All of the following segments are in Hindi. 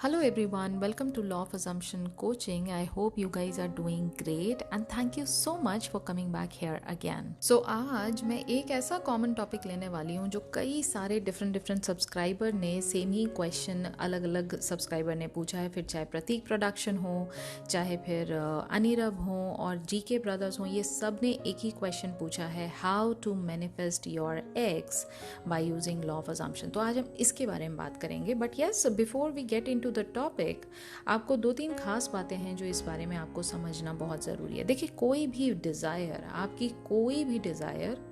Hello everyone, welcome to Law of Assumption Coaching. I hope you guys are doing great and thank you so much for coming back here again. So आज मैं एक ऐसा कॉमन टॉपिक लेने वाली हूँ जो कई सारे डिफरेंट सब्सक्राइबर ने सेम ही क्वेश्चन अलग अलग सब्सक्राइबर ने पूछा है, फिर चाहे प्रतीक प्रोडक्शन हो, चाहे फिर अनिरव हो और जीके ब्रदर्स हो, ये सब ने एक ही क्वेश्चन पूछा है, how to manifest your ex by using law of assumption. तो आज हम इसके बारे में बात करेंगे। But yes, before we get into the topic, आपको दो तीन खास बातें हैं जो इस बारे में आपको समझना बहुत ज़रूरी है। देखिए, कोई भी डिज़ायर, आपकी कोई भी डिज़ायर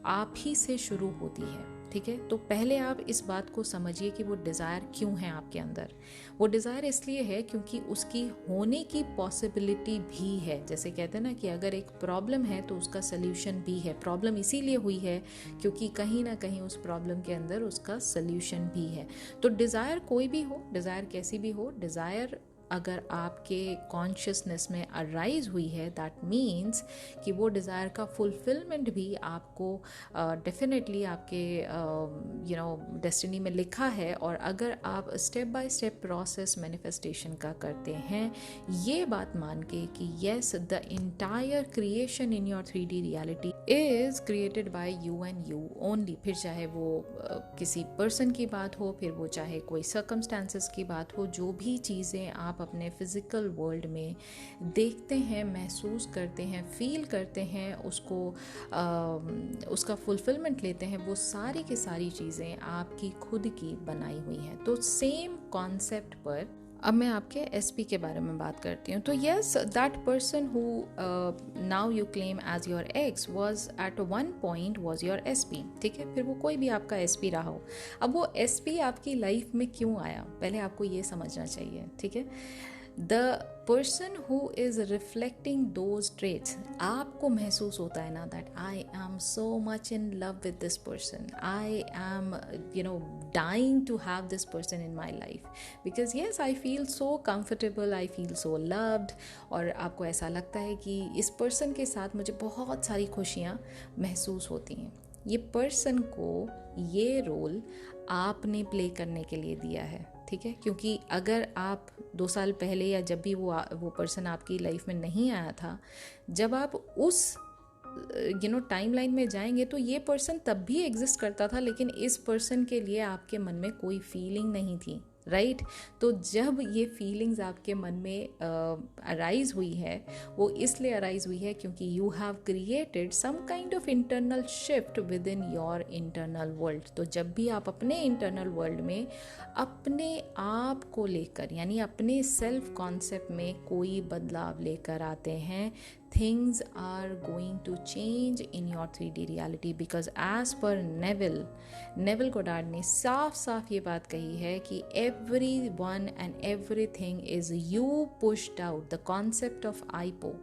आप ही से शुरू होती है, ठीक है। तो पहले आप इस बात को समझिए कि वो डिज़ायर क्यों है आपके अंदर। वो डिज़ायर इसलिए है क्योंकि उसकी होने की पॉसिबिलिटी भी है। जैसे कहते हैं ना कि अगर एक प्रॉब्लम है तो उसका सल्यूशन भी है। प्रॉब्लम इसीलिए हुई है क्योंकि कहीं ना कहीं उस प्रॉब्लम के अंदर उसका सल्यूशन भी है। तो डिज़ायर कोई भी हो, डिज़ायर कैसी भी हो, डिज़ायर अगर आपके कॉन्शियसनेस में अराइज हुई है, दैट मीन्स कि वो डिज़ायर का फुलफिलमेंट भी आपको डेफिनेटली आपके डेस्टिनी में लिखा है। और अगर आप step by step process manifestation का करते हैं, ये बात मान के कि yes, the entire creation in your 3D reality is created by you and you only. फिर चाहे वो किसी पर्सन की बात हो, फिर वो चाहे कोई सर्कमस्टांसेस की बात हो, जो भी चीज़ें आप अपने फिजिकल वर्ल्ड में देखते हैं, महसूस करते हैं, फील करते हैं, उसका फुलफिलमेंट लेते हैं, वो सारी की सारी चीज़ें आपकी खुद की बनाई हुई हैं। तो सेम कॉन्सेप्ट पर अब मैं आपके एसपी के बारे में बात करती हूँ। तो yes, that person who now you claim as your ex was at one point was your SP, ठीक है। फिर वो कोई भी आपका एसपी रहा हो। अब वो एसपी आपकी लाइफ में क्यों आया, पहले आपको ये समझना चाहिए, ठीक है। The person who is reflecting those traits, आपको महसूस होता है ना that I am so much in love with this person, I am dying to have this person in my life because yes, I feel so comfortable, I feel so loved। और आपको ऐसा लगता है कि इस पर्सन के साथ मुझे बहुत सारी खुशियाँ महसूस होती हैं। ये पर्सन को ये रोल आपने प्ले करने के लिए दिया है, ठीक है। क्योंकि अगर आप 2 साल पहले या जब भी वो पर्सन आपकी लाइफ में नहीं आया था, जब आप उस टाइमलाइन में जाएंगे तो ये पर्सन तब भी एग्जिस्ट करता था, लेकिन इस पर्सन के लिए आपके मन में कोई फीलिंग नहीं थी, राइट। तो जब ये फीलिंग्स आपके मन में अराइज हुई है, वो इसलिए अराइज हुई है क्योंकि you have created some kind of internal shift within your internal world. तो जब भी आप अपने इंटरनल वर्ल्ड में अपने आप को लेकर, यानी अपने सेल्फ कॉन्सेप्ट में कोई बदलाव लेकर आते हैं, things are going to change in your 3D reality because as per Neville Goddard ने साफ ये बात कही है कि everyone and everything is you pushed out, the concept of IPO।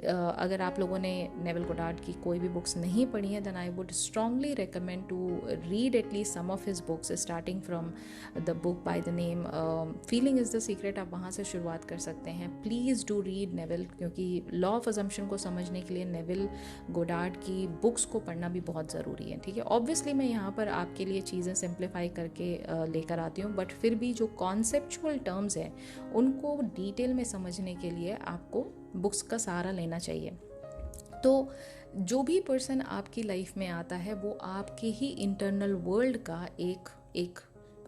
अगर आप लोगों ने नेविल गोडार्ड की कोई भी बुक्स नहीं पढ़ी हैं, then I would strongly recommend to read at least some of his books, starting from the book by the name feeling is the secret. आप वहाँ से शुरुआत कर सकते हैं। प्लीज़ डू रीड नेविल, क्योंकि लॉ ऑफ अजम्पशन को समझने के लिए नेविल गोडार्ड की बुक्स को पढ़ना भी बहुत ज़रूरी है, ठीक है। ऑब्वियसली मैं यहाँ पर आपके लिए चीज़ें सिंप्लीफाई करके लेकर आती हूँ, बट फिर भी जो कॉन्सेप्चुअल टर्म्स हैं उनको डिटेल में समझने के लिए आपको बुक्स का सहारा लेना चाहिए। तो जो भी पर्सन आपकी लाइफ में आता है वो आपके ही इंटरनल वर्ल्ड का एक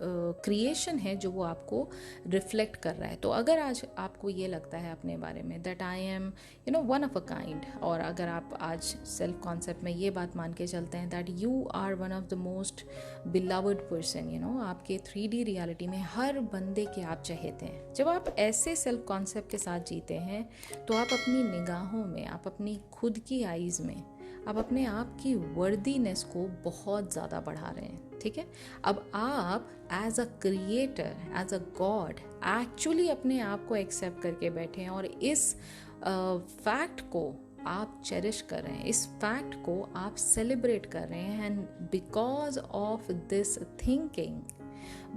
क्रिएशन है जो वो आपको रिफ्लेक्ट कर रहा है। तो अगर आज आपको ये लगता है अपने बारे में that I am one of a kind, और अगर आप आज सेल्फ कॉन्सेप्ट में ये बात मान के चलते हैं that you are one of the most beloved person, आपके 3D रियलिटी में हर बंदे के आप चाहते हैं। जब आप ऐसे सेल्फ कॉन्सेप्ट के साथ जीते हैं तो आप अपनी निगाहों में, आप अपनी खुद की आइज़ में, आप अपने आप की वर्दीनेस को बहुत ज़्यादा बढ़ा रहे हैं, ठीक है। अब आप as a creator, as a god actually अपने आप को एक्सेप्ट करके बैठे हैं और इस फैक्ट को आप चेरिश कर रहे हैं, इस फैक्ट को आप सेलिब्रेट कर रहे हैं। And because of this thinking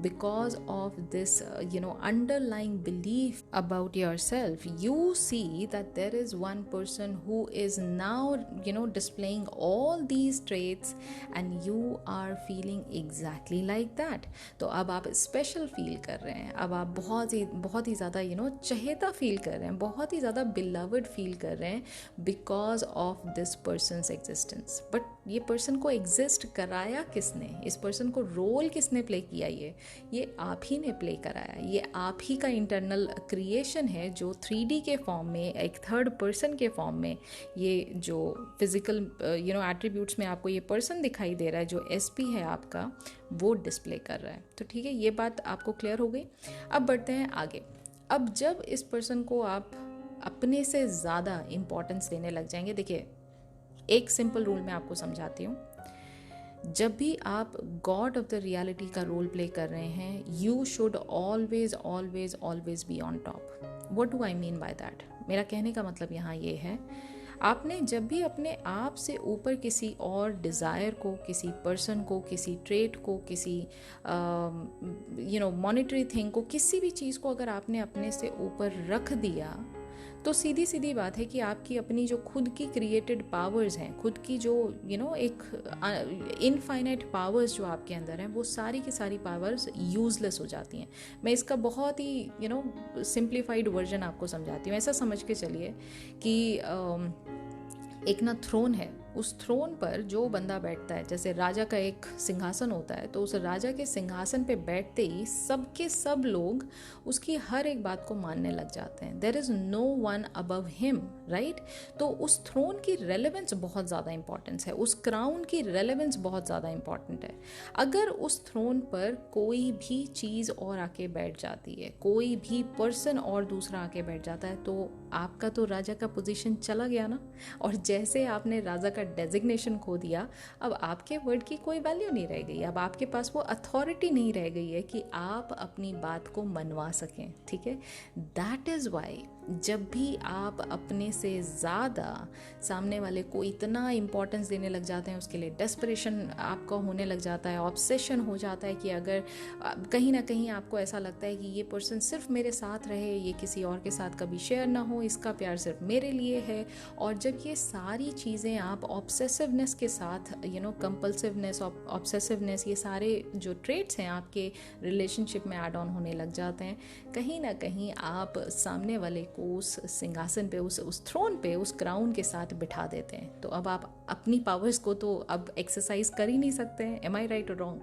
because of this underlying belief about yourself. You see that there is one person who is now displaying all these traits and you are feeling exactly like that. तो अब आप स्पेशल फील कर रहे हैं, अब आप बहुत ही ज़्यादा चहेता फील कर रहे हैं, बहुत ही ज़्यादा बिलव्ड फील कर रहे हैं because of this persons existence. But ये पर्सन को एग्जिस्ट कराया किसने, इस पर्सन को रोल किसने प्ले किया, ये आप ही ने प्ले कराया. ये आप ही का इंटरनल क्रिएशन है जो 3D के फॉर्म में, एक थर्ड पर्सन के फॉर्म में, ये जो फिजिकल एट्रीब्यूट्स में आपको ये पर्सन दिखाई दे रहा है, जो SP है आपका, वो डिस्प्ले कर रहा है. तो ठीक है, ये बात आपको क्लियर हो गई. अब बढ़ते हैं आगे. अब जब इस पर्सन को आप अपने से ज़्यादा इम्पोर्टेंस देने लग जाएंगे, देखिए एक सिंपल रूल मैं आपको समझाती हूँ. जब भी आप गॉड ऑफ द रियलिटी का रोल प्ले कर रहे हैं, you should always always always be on top. What do I mean by that? मेरा कहने का मतलब यहाँ ये है, आपने जब भी अपने आप से ऊपर किसी और डिज़ायर को, किसी पर्सन को, किसी ट्रेट को, किसी मॉनिटरी थिंग को, किसी भी चीज़ को अगर आपने अपने से ऊपर रख दिया, तो सीधी सीधी बात है कि आपकी अपनी जो खुद की क्रिएटेड पावर्स हैं, खुद की जो एक इनफाइनाइट पावर्स जो आपके अंदर हैं, वो सारी की सारी पावर्स यूजलेस हो जाती हैं. मैं इसका बहुत ही सिंप्लीफाइड वर्जन आपको समझाती हूँ. ऐसा समझ के चलिए कि एक ना थ्रोन है, उस थ्रोन पर जो बंदा बैठता है, जैसे राजा का एक सिंहासन होता है, तो उस राजा के सिंहासन पे बैठते ही सबके सब लोग उसकी हर एक बात को मानने लग जाते हैं. There is no one above him, right? तो उस थ्रोन की रेलेवेंस बहुत ज़्यादा इंपॉर्टेंस है, उस क्राउन की रेलेवेंस बहुत ज़्यादा इंपॉर्टेंट है. अगर उस थ्रोन पर कोई भी चीज़ और आके बैठ जाती है, कोई भी पर्सन और दूसरा आके बैठ जाता है, तो आपका तो राजा का पोजीशन चला गया ना. और जैसे आपने राजा का डेजिग्नेशन खो दिया, अब आपके वर्ड की कोई वैल्यू नहीं रह गई. अब आपके पास वो अथॉरिटी नहीं रह गई है कि आप अपनी बात को मनवा सकें. ठीक है, दैट इज़ वाई जब भी आप अपने से ज़्यादा सामने वाले को इतना इम्पोर्टेंस देने लग जाते हैं, उसके लिए डेस्परेशन आपका होने लग जाता है, ऑब्सेशन हो जाता है कि अगर कहीं ना कहीं आपको ऐसा लगता है कि ये पर्सन सिर्फ मेरे साथ रहे, ये किसी और के साथ कभी शेयर ना हो, इसका प्यार सिर्फ मेरे लिए है. और जब ये सारी चीज़ें आप ऑब्सेसिवनेस के साथ कंपल्सिवनेस, ऑब्सेसिवनेस, ये सारे जो ट्रेट्स हैं आपके रिलेशनशिप में ऐड ऑन होने लग जाते हैं, कहीं ना कहीं आप सामने वाले को उस सिंहासन पे, उस थ्रोन पे, उस क्राउन के साथ बिठा देते हैं. तो अब आप अपनी पावर्स को तो अब एक्सरसाइज कर ही नहीं सकते हैं. एम आई राइट और रॉन्ग?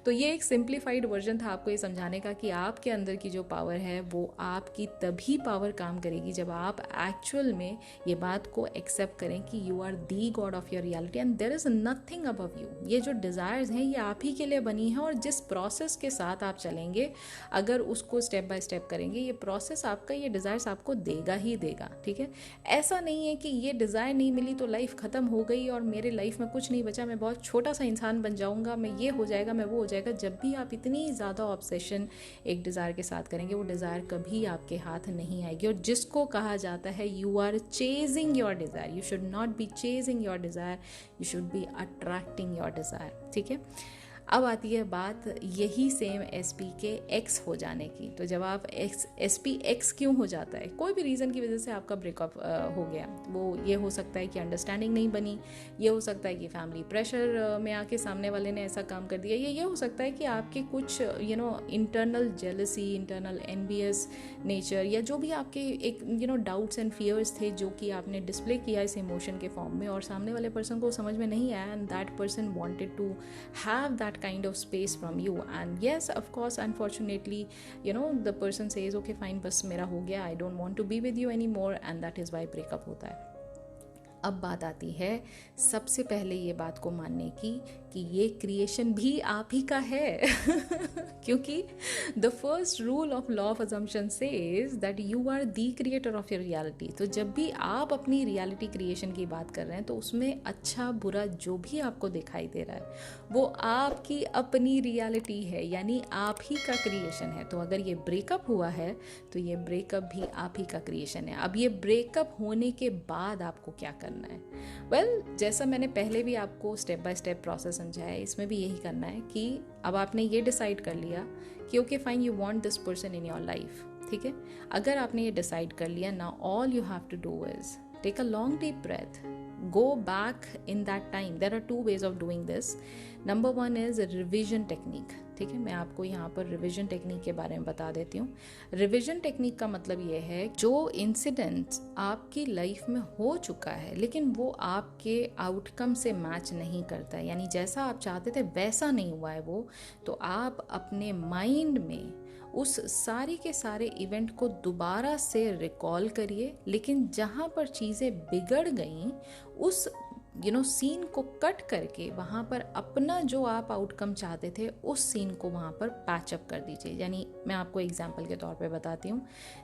तो ये एक सिंप्लीफाइड वर्जन था आपको ये समझाने का कि आपके अंदर की जो पावर है वो आपकी तभी पावर काम करेगी जब आप एक्चुअल में ये बात को एक्सेप्ट करें कि you are the god of your reality and there is nothing above you. ये जो डिज़ायर्स हैं ये आप ही के लिए बनी हैं, और जिस प्रोसेस के साथ आप चलेंगे, अगर उसको स्टेप बाय स्टेप करेंगे, ये प्रोसेस आपका, ये डिज़ायर्स आपको देगा ही देगा. ठीक है, ऐसा नहीं है कि ये डिज़ायर नहीं मिली तो लाइफ ख़त्म हो गई और मेरे लाइफ में कुछ नहीं बचा, मैं बहुत छोटा सा इंसान बन जाऊंगा, मैं ये हो जाएगा, मैं वो हो जाएगा. जब भी आप इतनी ज़्यादा ऑब्सेशन एक डिज़ायर के साथ करेंगे, वो डिज़ायर कभी आपके हाथ नहीं आएगी. और जिसको कहा जाता है you are chasing your desire, you should not be chasing your desire, you should be attracting your desire. ठीक है, अब आती है बात यही सेम SP के X हो जाने की. तो जब आप SP X क्यों हो जाता है? कोई भी रीज़न की वजह से आपका ब्रेकअप हो गया. वो ये हो सकता है कि अंडरस्टैंडिंग नहीं बनी, ये हो सकता है कि फैमिली प्रेशर में आके सामने वाले ने ऐसा काम कर दिया, ये हो सकता है कि आपके कुछ internal jealousy, internal envious nature, या जो भी आपके एक डाउट्स एंड फियर्स थे जो कि आपने डिस्प्ले किया इस इमोशन के फॉर्म में, और सामने वाले पर्सन को समझ में नहीं आया, and that person wanted to have that kind of space from you. And yes, of course, unfortunately, the person says okay fine, बस मेरा हो गया, I don't want to be with you anymore, and that is why breakup होता है. अब बात आती है सबसे पहले ये बात को मानने की कि ये क्रिएशन भी आप ही का है. क्योंकि the first rule of law of assumption says that you are the creator of your reality. तो जब भी आप अपनी रियलिटी क्रिएशन की बात कर रहे हैं, तो उसमें अच्छा बुरा जो भी आपको दिखाई दे रहा है वो आपकी अपनी रियलिटी है, यानी आप ही का क्रिएशन है. तो अगर ये ब्रेकअप हुआ है तो ये ब्रेकअप भी आप ही का क्रिएशन है. अब ये ब्रेकअप होने के बाद आपको क्या करना करना है? जैसा मैंने पहले भी आपको स्टेप बाय स्टेप प्रोसेस समझाया है, इसमें भी यही करना है कि अब आपने ये डिसाइड कर लिया कि okay fine, you want this person in your life, ठीक है? अगर आपने ये डिसाइड कर लिया, now all you have to do is take a long deep breath, go back in that time. There are two ways of doing this. Number one is revision technique. ठीक है, मैं आपको यहाँ पर रिविजन टेक्निक के बारे में बता देती हूँ. रिविजन टेक्निक का मतलब ये है, जो इंसिडेंट्स आपकी लाइफ में हो चुका है लेकिन वो आपके आउटकम से मैच नहीं करता है, यानी जैसा आप चाहते थे वैसा नहीं हुआ है वो, तो आप अपने माइंड में उस सारे के सारे इवेंट को दोबारा से रिकॉल करिए, लेकिन जहाँ पर चीज़ें बिगड़ गईं उस सीन को कट करके वहाँ पर अपना जो आप आउटकम चाहते थे उस सीन को वहाँ पर पैचअप कर दीजिए. यानी मैं आपको एग्जांपल के तौर पे बताती हूँ.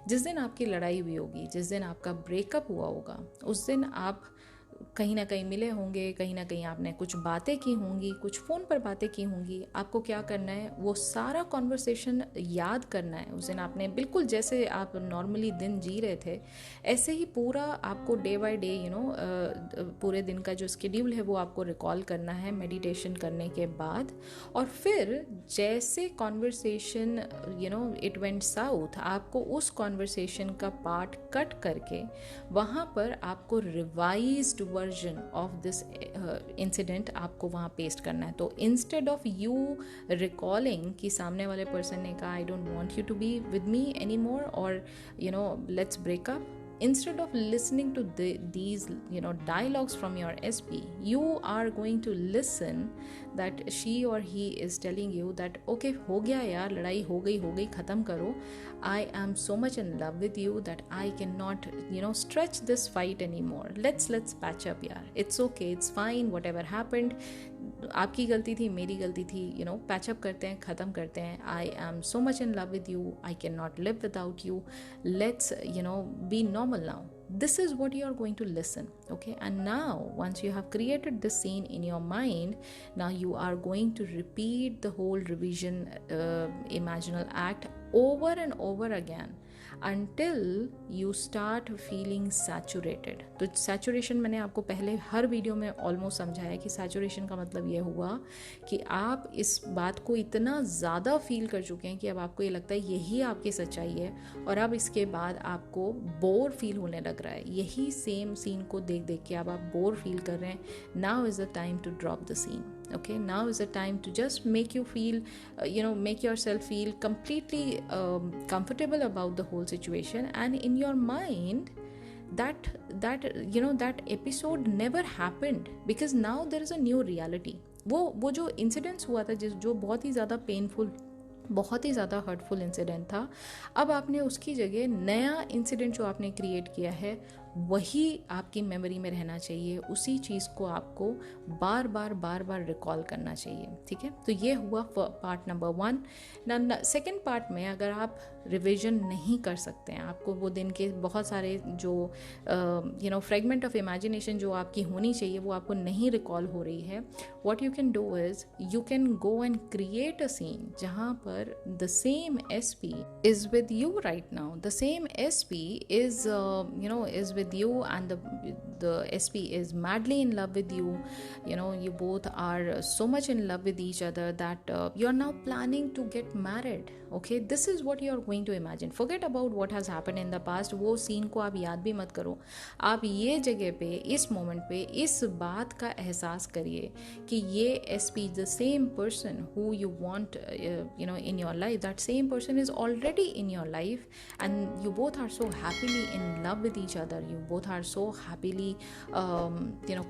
जिस दिन आपकी लड़ाई हुई होगी, जिस दिन आपका ब्रेकअप हुआ होगा, उस दिन आप कहीं ना कहीं मिले होंगे, कहीं ना कहीं आपने कुछ बातें की होंगी, कुछ फ़ोन पर बातें की होंगी. आपको क्या करना है, वो सारा कॉन्वर्सेशन याद करना है. उस दिन आपने बिल्कुल जैसे आप नॉर्मली दिन जी रहे थे ऐसे ही पूरा आपको डे बाय डे पूरे दिन का जो स्केड्यूल है वो आपको रिकॉल करना है मेडिटेशन करने के बाद. और फिर जैसे कॉन्वर्सेशन इट वेंट साउथ, आपको उस कॉन्वर्सेशन का पार्ट कट करके वहाँ पर आपको revised version of this incident आपको वहाँ पेस्ट करना है. तो इंस्टेड ऑफ यू रिकॉलिंग कि सामने वाले पर्सन ने कहा I don't want you to be with me any more और let's break up, instead of listening to these dialogues from your SP, you are going to listen that she or he is telling you that okay, हो गया यार, लड़ाई हो गई, ख़त्म करो. I am so much in love with you that I cannot stretch this fight anymore. Let's patch up यार. It's okay, it's fine, whatever happened. आपकी गलती थी, मेरी गलती थी, पैच अप करते हैं, ख़त्म करते हैं. I am so much in love with you, I can not live without you, let's be normal now. This is what you are going to listen, okay? And now once you have created this scene in your mind, now you are going to repeat the whole revision imaginal act over and over again until you start feeling saturated. तो saturation मैंने आपको पहले हर वीडियो में ऑलमोस्ट समझाया कि saturation का मतलब ये हुआ कि आप इस बात को इतना ज़्यादा फील कर चुके हैं कि अब आपको ये लगता है यही आपकी सच्चाई है और अब इसके बाद आपको बोर फील होने लग रहा है. यही सेम सीन को देख देख के अब आप बोर फील कर रहे हैं. Now is the time to drop the scene. Okay, now is the time to just make you feel, make yourself feel completely comfortable about the whole situation, and in your mind that episode never happened because now there is a new reality. वो जो incidents हुआ था जो बहुत ही ज़्यादा painful, बहुत ही ज़्यादा हर्टफुल इंसिडेंट था, अब आपने उसकी जगह नया इंसिडेंट जो आपने क्रिएट किया है वही आपकी मेमोरी में रहना चाहिए. उसी चीज़ को आपको बार बार रिकॉल करना चाहिए. ठीक है, तो ये हुआ पार्ट नंबर 1. सेकेंड पार्ट में अगर आप रिविजन नहीं कर सकते हैं, आपको वो दिन के बहुत सारे जो फ्रेगमेंट ऑफ इमेजिनेशन जो आपकी होनी चाहिए वो आपको नहीं रिकॉल हो रही है, what you can do is you can go and create a scene जहाँ पर the same SP is with you right now. The same SP is with you, and the SP is madly in love with you. You both are so much in love with each other that you are now planning to get married. Okay, this is what you are going to imagine. Forget about what has happened in the past. वो सीन को आप याद भी मत करो. आप ये जगह पे, इस मोमेंट पे इस बात का एहसास करिए कि ये SP, the same person who you want in your life, that same person is already in your life, and you both are so happily in love with each other. You both are so happily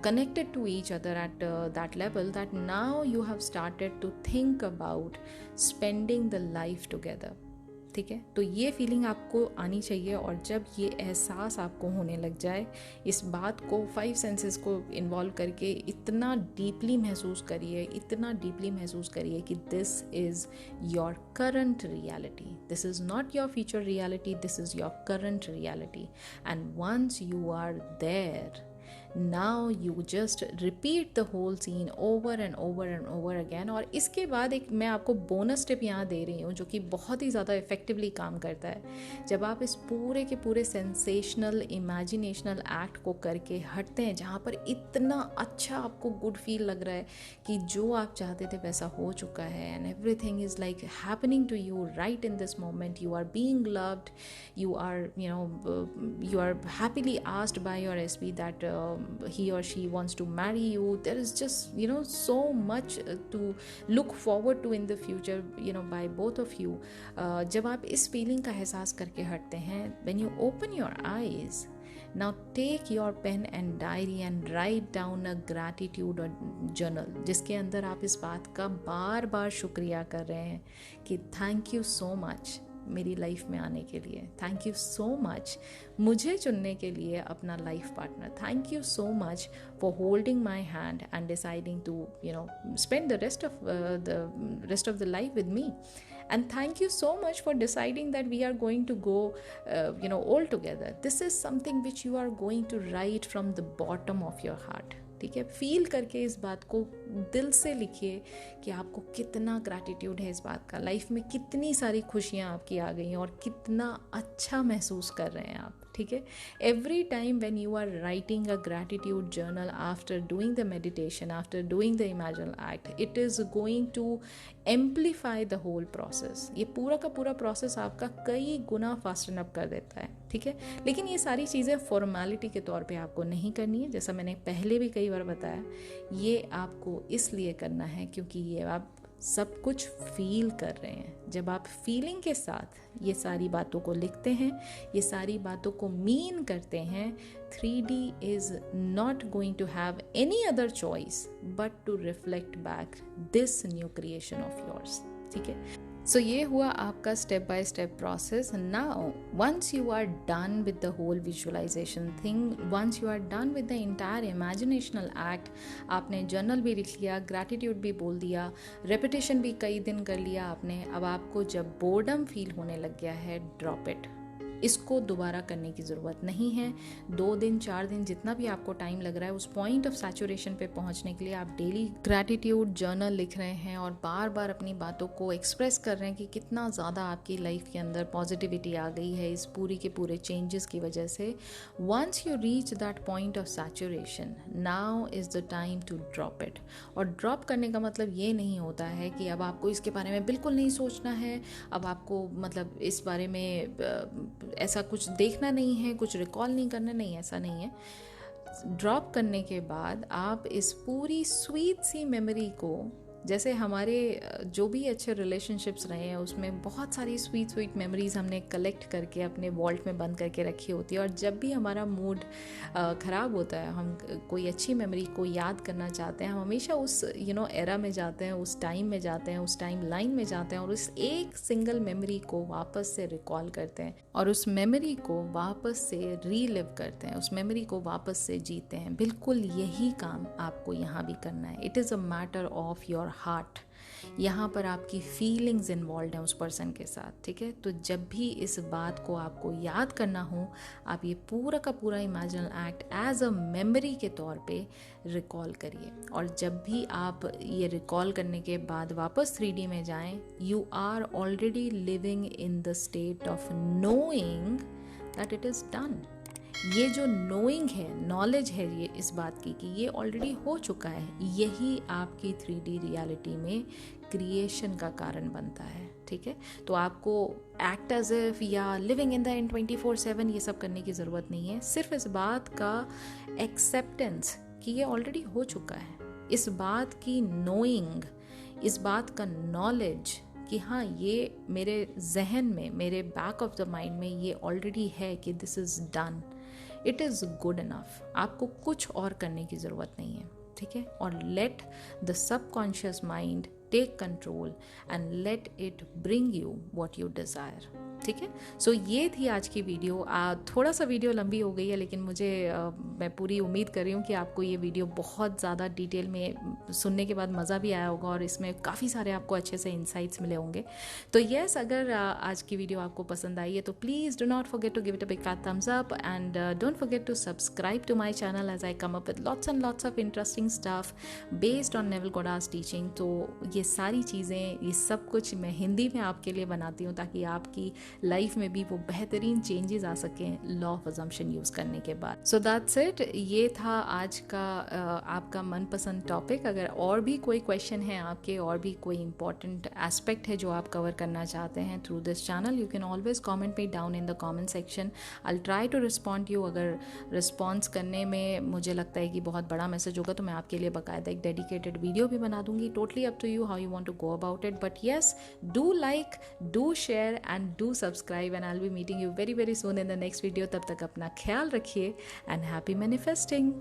connected to each other at that level that now you have started to think about spending the life together. ठीक है, तो ये फीलिंग आपको आनी चाहिए. और जब ये एहसास आपको होने लग जाए, इस बात को 5 सेंसेस को इन्वॉल्व करके इतना डीपली महसूस करिए कि this is your current reality. This is not your future reality, this is your current reality. And once you are there, now you just repeat the whole scene over and over and over again. और इसके बाद एक मैं आपको बोनस टिप यहाँ दे रही हूँ जो कि बहुत ही ज़्यादा इफेक्टिवली काम करता है। जब आप इस पूरे के पूरे सेंसेशनल इमेजिनेशनल एक्ट को करके हटते हैं, जहाँ पर इतना अच्छा आपको गुड फील लग रहा है कि जो आप चाहते थे वैसा हो चुका है, and everything is like happening to you right in this moment, you are being loved, you are happily asked by your SP that he or she wants to marry you. There is just so much to look forward to in the future by both of you. जब आप इस फीलिंग का एहसास करके हटते हैं, when you open your eyes, now take your pen and diary and write down a gratitude journal, जिसके अंदर आप इस बात का बार बार शुक्रिया कर रहे हैं कि थैंक यू सो मच मेरी लाइफ में आने के लिए, थैंक यू सो मच मुझे चुनने के लिए अपना life partner, thank you so much for holding my hand and deciding to spend the rest of the life with me, and thank you so much for deciding that we are going to go all together. This is something which you are going to write from the bottom of your heart. ठीक है, फील करके इस बात को दिल से लिखिए कि आपको कितना ग्रैटिट्यूड है इस बात का, लाइफ में कितनी सारी खुशियाँ आपकी आ गई हैं और कितना अच्छा महसूस कर रहे हैं आप। ठीक है, every time when you are writing a gratitude journal after doing the meditation, after doing the imaginal act, it is going to amplify the whole process. ये पूरा का पूरा प्रोसेस आपका कई गुना फास्टन अप कर देता है। ठीक है, लेकिन ये सारी चीज़ें फॉर्मेलिटी के तौर पे आपको नहीं करनी है, जैसा मैंने पहले भी कई बार बताया, ये आपको इसलिए करना है क्योंकि ये आप सब कुछ फील कर रहे हैं। जब आप फीलिंग के साथ ये सारी बातों को लिखते हैं, ये सारी बातों को मीन करते हैं, 3D is not going to have any other choice but to reflect back this new creation of yours. ठीक है, सो ये हुआ आपका step by step process. Now once you are done with the whole visualization thing, once you are done with the entire imaginational act, आपने जर्नल भी लिख लिया, ग्रैटिट्यूड भी बोल दिया, रेपिटेशन भी कई दिन कर लिया आपने, अब आपको जब बोर्डम फील होने लग गया है, ड्रॉप इट। इसको दोबारा करने की ज़रूरत नहीं है। 2 दिन 4 दिन जितना भी आपको टाइम लग रहा है, उस पॉइंट ऑफ सैचुरेशन पे पहुंचने के लिए आप डेली ग्रैटिट्यूड जर्नल लिख रहे हैं और बार बार अपनी बातों को एक्सप्रेस कर रहे हैं कि कितना ज़्यादा आपकी लाइफ के अंदर पॉजिटिविटी आ गई है इस पूरी के पूरे चेंजेस की वजह से। Once you reach that point of saturation, now is the time to drop it. और ड्रॉप करने का मतलब ये नहीं होता है कि अब आपको इसके बारे में बिल्कुल नहीं सोचना है, अब आपको मतलब इस बारे में ऐसा कुछ देखना नहीं है, कुछ रिकॉल नहीं करना, नहीं, ऐसा नहीं है। ड्रॉप करने के बाद आप इस पूरी स्वीट सी मेमोरी को, जैसे हमारे जो भी अच्छे रिलेशनशिप्स रहे हैं उसमें बहुत सारी स्वीट मेमोरीज हमने कलेक्ट करके अपने वॉल्ट में बंद करके रखी होती है, और जब भी हमारा मूड ख़राब होता है, हम कोई अच्छी मेमोरी को याद करना चाहते हैं, हम हमेशा उस एरा में जाते हैं, उस टाइम में जाते हैं, उस टाइम लाइन में जाते हैं और उस एक सिंगल मेमोरी को वापस से रिकॉल करते हैं और उस मेमोरी को वापस से रीलिव करते हैं, उस मेमोरी को वापस से जीते हैं। बिल्कुल यही काम आपको यहाँ भी करना है। It is a matter of your heart. यहाँ पर आपकी फीलिंग्स इन्वॉल्व हैं उस पर्सन के साथ। ठीक है, तो जब भी इस बात को आपको याद करना हो, आप ये पूरा का पूरा imaginal act as a memory के तौर पे रिकॉल करिए। और जब भी आप ये रिकॉल करने के बाद वापस 3D में जाएं, you are already living in the state of knowing that it is done. ये जो नोइंग है, नॉलेज है ये इस बात की कि ये ऑलरेडी हो चुका है, यही आपकी 3D रियलिटी में क्रिएशन का कारण बनता है। ठीक है, तो आपको एक्ट एज इफ या लिविंग इन द इन 24/7 ये सब करने की ज़रूरत नहीं है। सिर्फ इस बात का एक्सेप्टेंस कि ये ऑलरेडी हो चुका है, इस बात की नोइंग, इस बात का नॉलेज कि हाँ ये मेरे जहन में, मेरे बैक ऑफ द माइंड में ये ऑलरेडी है कि this is done, it is good enough. आपको कुछ और करने की ज़रूरत नहीं है। ठीक है, और let the subconscious mind take control and let it bring you what you desire. ठीक है। सो ये थी आज की वीडियो। थोड़ा सा वीडियो लंबी हो गई है, लेकिन मैं पूरी उम्मीद कर रही हूँ कि आपको ये वीडियो बहुत ज़्यादा डिटेल में सुनने के बाद मज़ा भी आया होगा और इसमें काफ़ी सारे आपको अच्छे से इंसाइट्स मिले होंगे। तो यस, अगर आज की वीडियो आपको पसंद आई है तो please do not forget to give it a big fat thumbs up and don't forget to subscribe to my channel as I come up with lots and lots of interesting stuff based on Neville Goddard's teaching. तो ये सारी चीज़ें, ये सब कुछ मैं हिंदी में आपके लिए बनाती हूँ ताकि आपकी लाइफ में भी वो बेहतरीन चेंजेस आ सकें लॉ ऑफ अजम्पशन यूज़ करने के बाद। So that's it. ये था आज का आपका मनपसंद टॉपिक। अगर और भी कोई क्वेश्चन है आपके, और भी कोई इंपॉर्टेंट एस्पेक्ट है जो आप कवर करना चाहते हैं through this channel, you can always comment me down in the comment section. I try to respond you. अगर रिस्पॉन्स करने में मुझे लगता है कि बहुत बड़ा मैसेज होगा तो मैं आपके लिए बाकायदा एक डेडिकेटेड वीडियो भी बना दूंगी। Totally up to you how you want to go about it, but yes, do like, do share and do subscribe, and I'll be meeting you very very soon in the next video. तब तक अपना ख्याल रखिए and happy manifesting.